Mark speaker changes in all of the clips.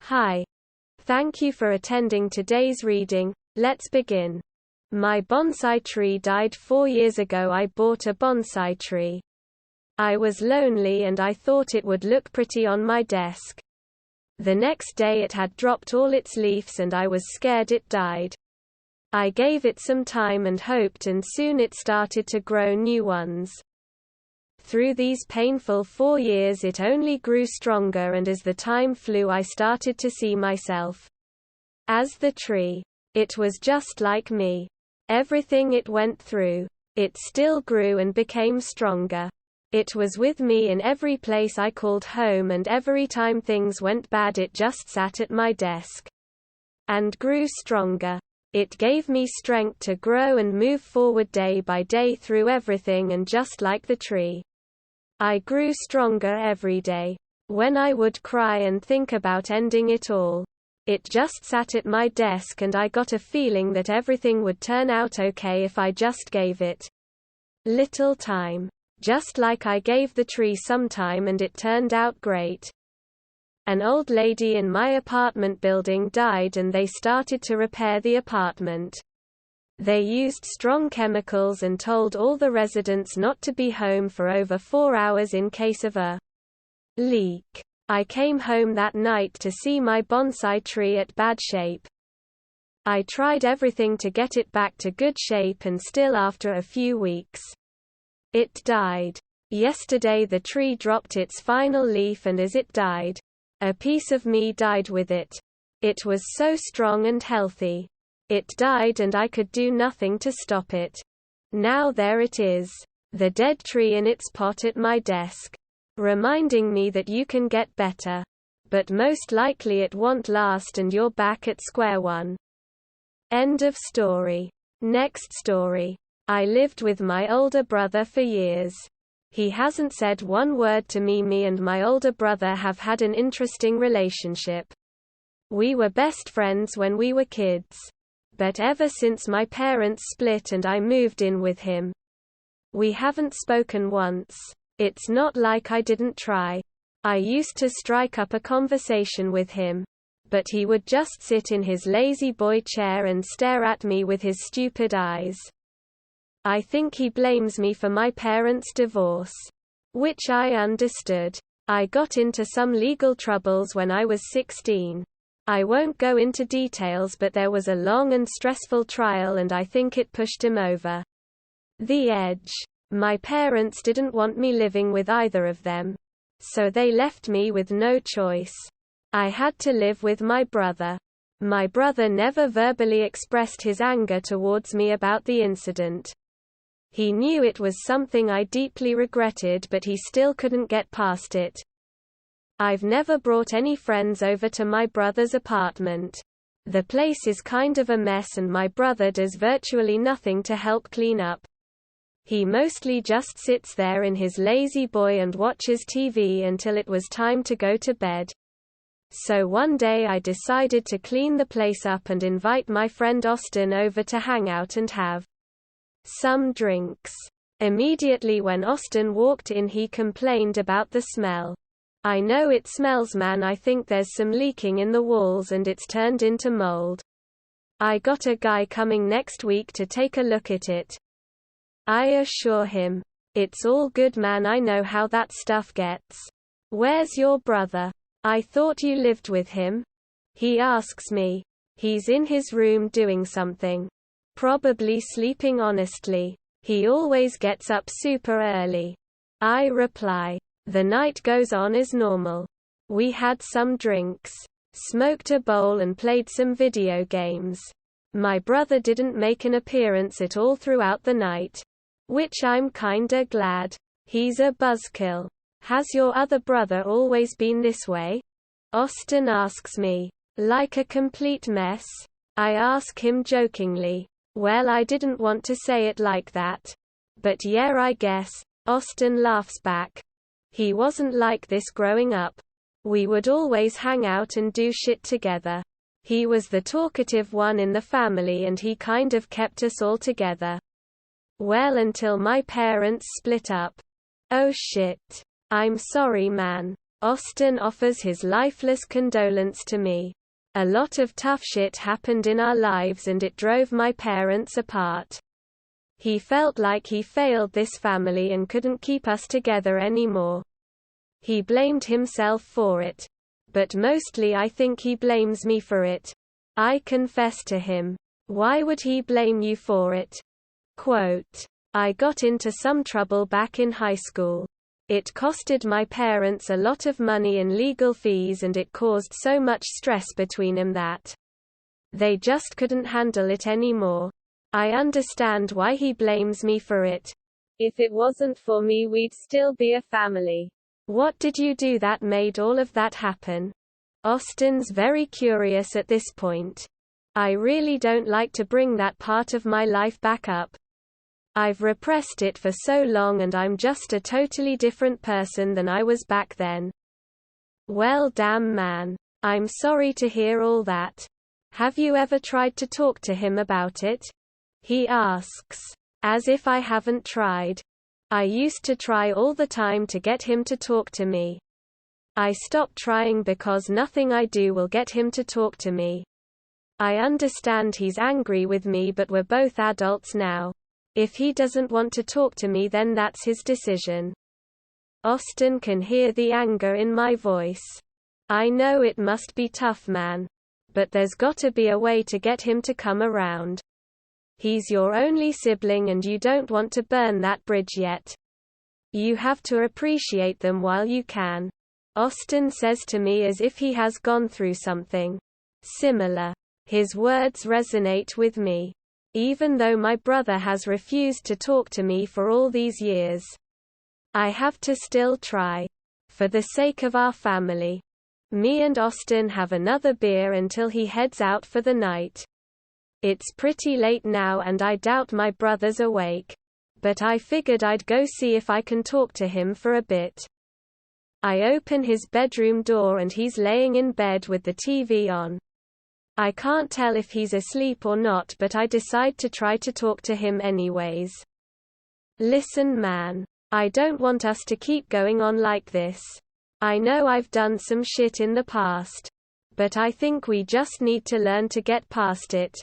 Speaker 1: Hi. Thank you for attending today's reading. Let's begin. My bonsai tree died 4 years ago. I bought a bonsai tree. I was lonely and I thought it would look pretty on my desk. The next day it had dropped all its leaves and I was scared it died. I gave it some time and hoped, and soon it started to grow new ones. Through these painful 4 years it only grew stronger, and as the time flew I started to see myself as the tree. It was just like me. Everything it went through, it still grew and became stronger. It was with me in every place I called home, and every time things went bad it just sat at my desk and grew stronger. It gave me strength to grow and move forward day by day through everything, and just like the tree, I grew stronger every day. When I would cry and think about ending it all, it just sat at my desk, and I got a feeling that everything would turn out okay if I just gave it little time. Just like I gave the tree some time and it turned out great. An old lady in my apartment building died and they started to repair the apartment. They used strong chemicals and told all the residents not to be home for over 4 hours in case of a leak. I came home that night to see my bonsai tree at bad shape. I tried everything to get it back to good shape, and still after a few weeks, it died. Yesterday the tree dropped its final leaf, and as it died, a piece of me died with it. It was so strong and healthy. It died and I could do nothing to stop it. Now there it is, the dead tree in its pot at my desk, reminding me that you can get better. But most likely it won't last and you're back at square one. End of story. Next story. I lived with my older brother for years. He hasn't said one word to me. Me and my older brother have had an interesting relationship. We were best friends when we were kids. But ever since my parents split and I moved in with him, we haven't spoken once. It's not like I didn't try. I used to strike up a conversation with him, but he would just sit in his lazy boy chair and stare at me with his stupid eyes. I think he blames me for my parents' divorce, which I understood. I got into some legal troubles when I was 16. I won't go into details, but there was a long and stressful trial and I think it pushed him over the edge. My parents didn't want me living with either of them, so they left me with no choice. I had to live with my brother. My brother never verbally expressed his anger towards me about the incident. He knew it was something I deeply regretted, but he still couldn't get past it. I've never brought any friends over to my brother's apartment. The place is kind of a mess and my brother does virtually nothing to help clean up. He mostly just sits there in his lazy boy and watches TV until it was time to go to bed. So one day I decided to clean the place up and invite my friend Austin over to hang out and have some drinks. Immediately when Austin walked in he complained about the smell. I know it smells, man. I think there's some leaking in the walls and it's turned into mold. I got a guy coming next week to take a look at it. I assure him, it's all good, man. I know how that stuff gets. Where's your brother? I thought you lived with him. He asks me. He's in his room doing something. Probably sleeping, honestly. He always gets up super early. I reply. The night goes on as normal. We had some drinks, smoked a bowl and played some video games. My brother didn't make an appearance at all throughout the night, which I'm kinda glad. He's a buzzkill. Has your other brother always been this way? Austin asks me. Like a complete mess? I ask him jokingly. Well, I didn't want to say it like that. But yeah, I guess. Austin laughs back. He wasn't like this growing up. We would always hang out and do shit together. He was the talkative one in the family and he kind of kept us all together. Well, until my parents split up. Oh shit. I'm sorry, man. Austin offers his lifeless condolence to me. A lot of tough shit happened in our lives and it drove my parents apart. He felt like he failed this family and couldn't keep us together anymore. He blamed himself for it. But mostly I think he blames me for it. I confess to him. Why would he blame you for it? Quote, I got into some trouble back in high school. It costed my parents a lot of money in legal fees and it caused so much stress between them that they just couldn't handle it anymore. I understand why he blames me for it. If it wasn't for me, we'd still be a family. What did you do that made all of that happen? Austin's very curious at this point. I really don't like to bring that part of my life back up. I've repressed it for so long and I'm just a totally different person than I was back then. Well, damn man. I'm sorry to hear all that. Have you ever tried to talk to him about it? He asks. As if I haven't tried. I used to try all the time to get him to talk to me. I stopped trying because nothing I do will get him to talk to me. I understand he's angry with me, but we're both adults now. If he doesn't want to talk to me, then that's his decision. Austin can hear the anger in my voice. I know it must be tough, man. But there's gotta be a way to get him to come around. He's your only sibling and you don't want to burn that bridge yet. You have to appreciate them while you can. Austin says to me as if he has gone through something similar. His words resonate with me. Even though my brother has refused to talk to me for all these years, I have to still try. For the sake of our family. Me and Austin have another beer until he heads out for the night. It's pretty late now and I doubt my brother's awake. But I figured I'd go see if I can talk to him for a bit. I open his bedroom door and he's laying in bed with the TV on. I can't tell if he's asleep or not, but I decide to try to talk to him anyways. Listen, man. I don't want us to keep going on like this. I know I've done some shit in the past. But I think we just need to learn to get past it.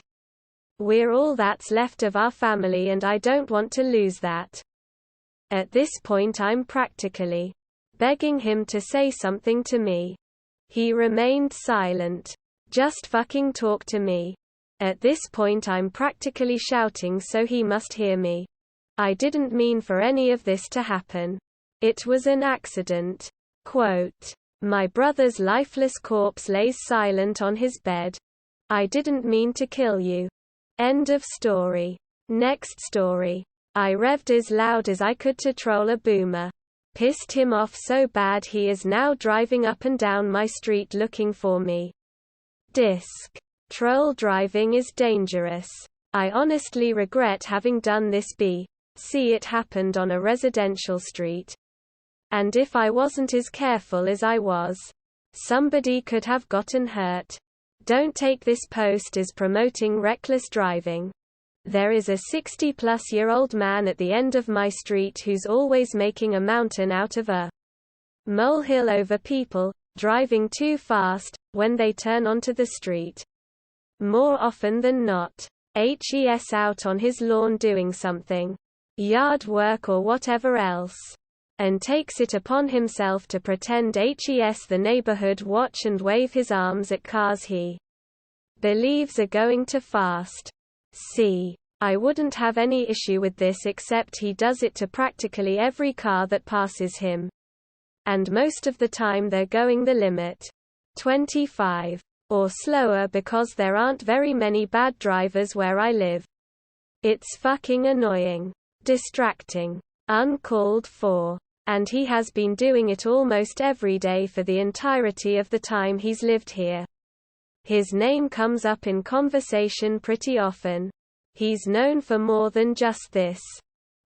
Speaker 1: We're all that's left of our family and I don't want to lose that. At this point I'm practically begging him to say something to me. He remained silent. Just fucking talk to me. At this point I'm practically shouting so he must hear me. I didn't mean for any of this to happen. It was an accident. Quote. My brother's lifeless corpse lays silent on his bed. I didn't mean to kill you. End of story. Next story. I revved as loud as I could to troll a boomer. Pissed him off so bad he is now driving up and down my street looking for me. Disc. Troll driving is dangerous. I honestly regret having done this. See, it happened on a residential street. And if I wasn't as careful as I was, somebody could have gotten hurt. Don't take this post as promoting reckless driving. There is a 60-plus-year-old man at the end of my street who's always making a mountain out of a molehill over people driving too fast when they turn onto the street. More often than not, he's out on his lawn doing something, yard work or whatever else, and takes it upon himself to pretend he's the neighborhood watch and wave his arms at cars he believes are going too fast. See, I wouldn't have any issue with this, except he does it to practically every car that passes him. And most of the time they're going the limit. 25. Or slower, because there aren't very many bad drivers where I live. It's fucking annoying. Distracting. Uncalled for. And he has been doing it almost every day for the entirety of the time he's lived here. His name comes up in conversation pretty often. He's known for more than just this.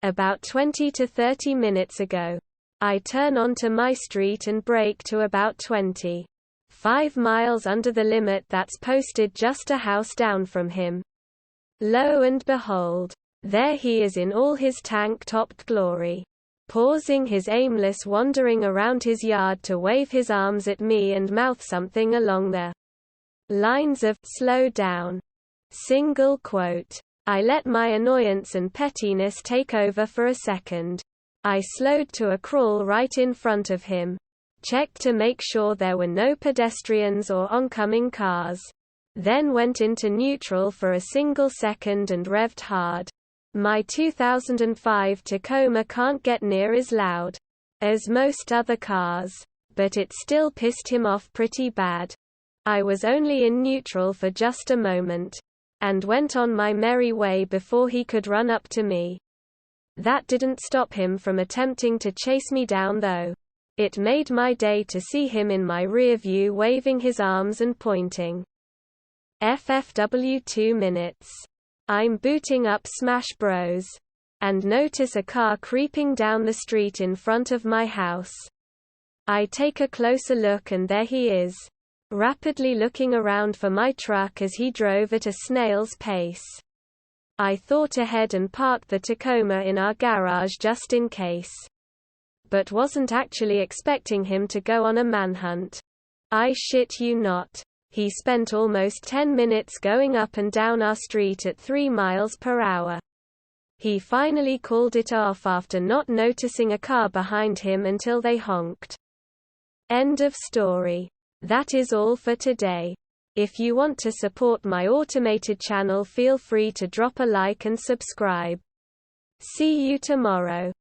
Speaker 1: About 20 to 30 minutes ago, I turn onto my street and brake to about 25 miles under the limit that's posted just a house down from him. Lo and behold, there he is in all his tank-topped glory. pausing his aimless wandering around his yard to wave his arms at me and mouth something along the lines of "slow down." Single quote. I let my annoyance and pettiness take over for a second. I slowed to a crawl right in front of him. Checked to make sure there were no pedestrians or oncoming cars. Then went into neutral for a single second and revved hard. My 2005 Tacoma can't get near as loud as most other cars, but it still pissed him off pretty bad. I was only in neutral for just a moment, and went on my merry way before he could run up to me. That didn't stop him from attempting to chase me down though. It made my day to see him in my rear view waving his arms and pointing. FFW 2 minutes. I'm booting up Smash Bros. And notice a car creeping down the street in front of my house. I take a closer look and there he is, rapidly looking around for my truck as he drove at a snail's pace. I thought ahead and parked the Tacoma in our garage just in case. But wasn't actually expecting him to go on a manhunt. I shit you not. He spent almost 10 minutes going up and down our street at 3 miles per hour. He finally called it off after not noticing a car behind him until they honked. End of story. That is all for today. If you want to support my automated channel, feel free to drop a like and subscribe. See you tomorrow.